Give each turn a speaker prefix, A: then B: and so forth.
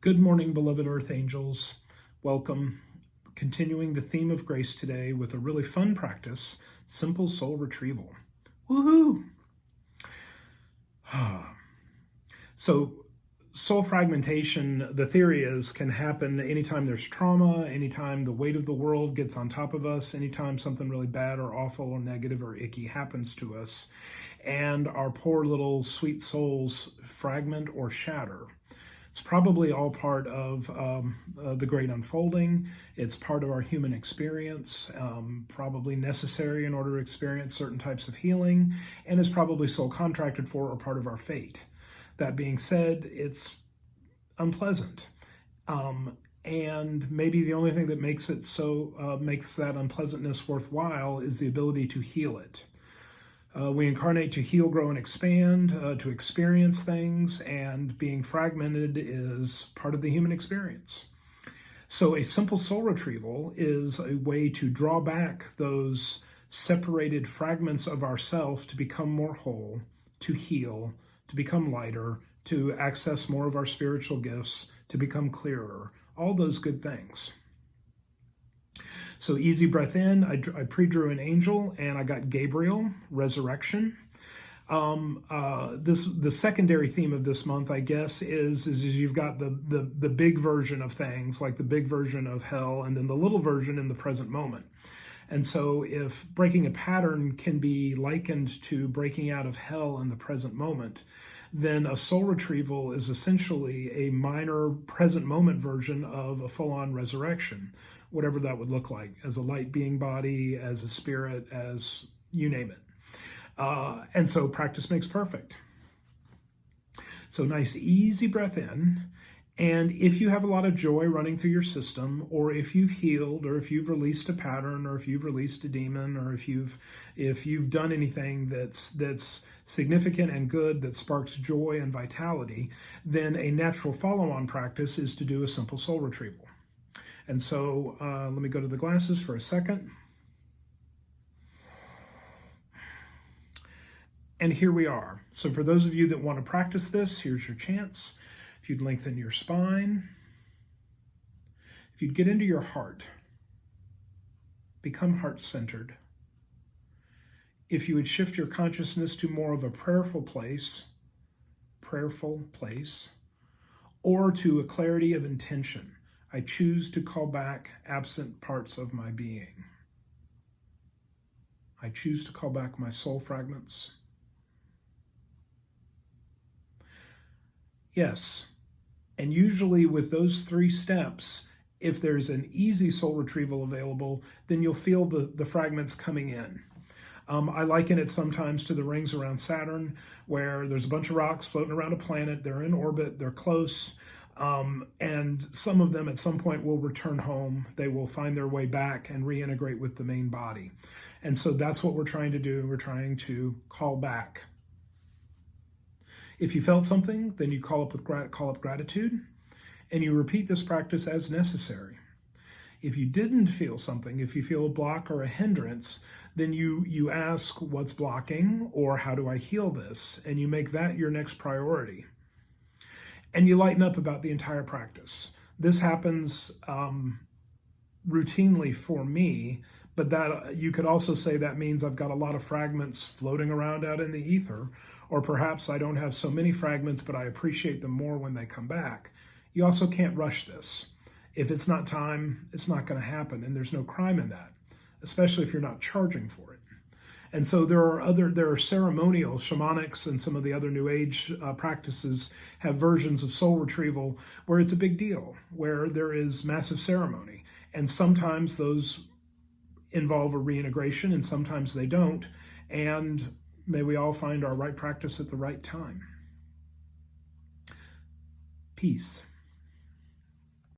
A: Good morning, beloved Earth Angels. Welcome. Continuing the theme of grace today with a really fun practice, simple soul retrieval. Woohoo! So, soul fragmentation, the theory is, can happen anytime there's trauma, anytime the weight of the world gets on top of us, anytime something really bad or awful or negative or icky happens to us, and our poor little sweet souls fragment or shatter. It's probably all part of the great unfolding. It's part of our human experience, probably necessary in order to experience certain types of healing, and is probably soul contracted for or part of our fate. That being said, it's unpleasant. And maybe the only thing that makes it so, makes that unpleasantness worthwhile is the ability to heal it. We incarnate to heal, grow, and expand, to experience things, and being fragmented is part of the human experience. So a simple soul retrieval is a way to draw back those separated fragments of ourself to become more whole, to heal, to become lighter, to access more of our spiritual gifts, to become clearer, all those good things. So easy breath in, I pre-drew an angel and I got Gabriel, resurrection. The secondary theme of this month, I guess, is you've got the big version of things, like the big version of hell, and then the little version in the present moment. And so if breaking a pattern can be likened to breaking out of hell in the present moment, then a soul retrieval is essentially a minor present moment version of a full-on resurrection, whatever that would look like, as a light being body, as a spirit, as you name it. And so practice makes perfect. So nice, easy breath in. And if you have a lot of joy running through your system, or if you've healed, or if you've released a pattern, or if you've released a demon, or if you've done anything that's significant and good that sparks joy and vitality, then a natural follow-on practice is to do a simple soul retrieval. And so let me go to the glasses for a second. And here we are. So for those of you that want to practice this, here's your chance. If you'd lengthen your spine, if you'd get into your heart, become heart-centered. If you would shift your consciousness to more of a prayerful place, or to a clarity of intention. I choose to call back absent parts of my being. I choose to call back my soul fragments. Yes, and usually with those 3 steps, if there's an easy soul retrieval available, then you'll feel the fragments coming in. I liken it sometimes to the rings around Saturn, where there's a bunch of rocks floating around a planet, they're in orbit, they're close, and some of them at some point will return home. They will find their way back and reintegrate with the main body. And so that's what we're trying to do. We're trying to call back. If you felt something, then you call up gratitude, and you repeat this practice as necessary. If you didn't feel something, if you feel a block or a hindrance, then you ask, what's blocking, or how do I heal this? And you make that your next priority. And you lighten up about the entire practice. This happens routinely for me, but that you could also say that means I've got a lot of fragments floating around out in the ether, or perhaps I don't have so many fragments, but I appreciate them more when they come back. You also can't rush this. If it's not time, it's not going to happen, and there's no crime in that, especially if you're not charging for it. And so there are ceremonial, shamanics, and some of the other New Age practices have versions of soul retrieval where it's a big deal, where there is massive ceremony. And sometimes those involve a reintegration, and sometimes they don't. And may we all find our right practice at the right time. Peace.